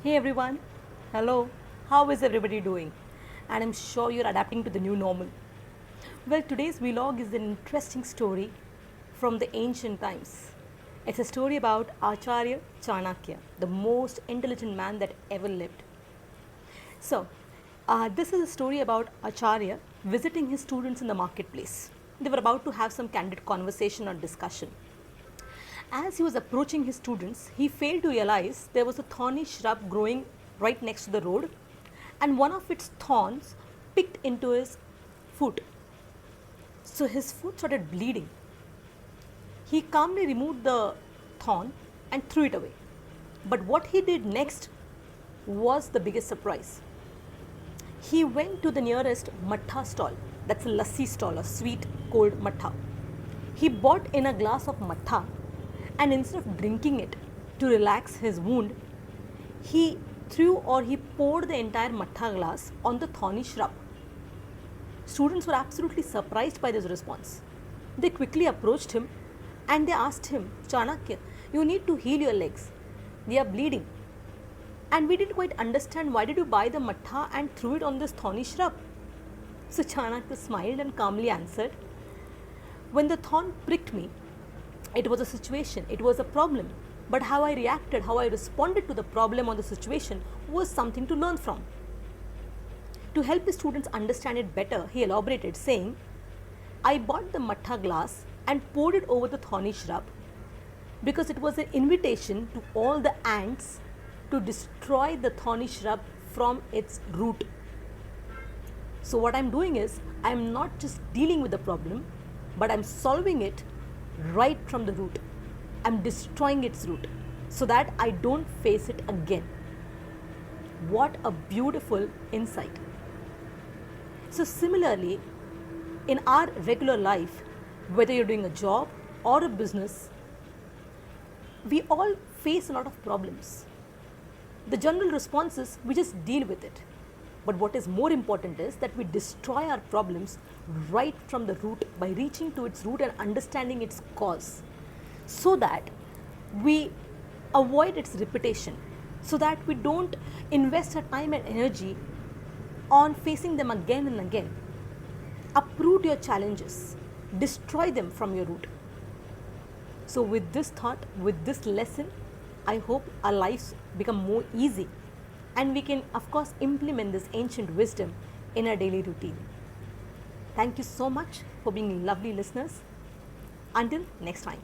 Hey everyone, hello, how is everybody doing? And I'm sure you're adapting to the new normal. Well, today's vlog is an interesting story from the ancient times. It's a story about Acharya Chanakya, the most intelligent man that ever lived. This is a story about Acharya visiting his students in the marketplace. They were about to have some candid conversation or discussion. As he was approaching his students, he failed to realize there was a thorny shrub growing right next to the road, and one of its thorns picked into his foot. So his foot started bleeding. He calmly removed the thorn and threw it away. But what he did next was the biggest surprise. He went to the nearest matha stall, that's a lassi stall, a sweet cold matha. He bought in a glass of matha, and instead of drinking it to relax his wound, he he poured the entire matha glass on the thorny shrub. Students were absolutely surprised by this response. They quickly approached him and they asked him, Chanakya, you need to heal your legs. They are bleeding. And we didn't quite understand, why did you buy the matha and threw it on this thorny shrub? So Chanakya smiled and calmly answered, when the thorn pricked me, it was a situation, it was a problem. But how I reacted, how I responded to the problem or the situation was something to learn from. To help the students understand it better, he elaborated, saying, I bought the matha glass and poured it over the thorny shrub because it was an invitation to all the ants to destroy the thorny shrub from its root. So, what I'm doing is, I'm not just dealing with the problem, but I'm solving it right from the root. I'm destroying its root so that I don't face it again. What a beautiful insight. So, similarly, in our regular life, whether you're doing a job or a business, we all face a lot of problems. The general response is we just deal with it. But what is more important is that we destroy our problems right from the root by reaching to its root and understanding its cause, so that we avoid its repetition, so that we don't invest our time and energy on facing them again and again. Uproot your challenges, destroy them from your root. So, with this thought, with this lesson, I hope our lives become more easy and we can, of course, implement this ancient wisdom in our daily routine. Thank you so much for being lovely listeners. Until next time.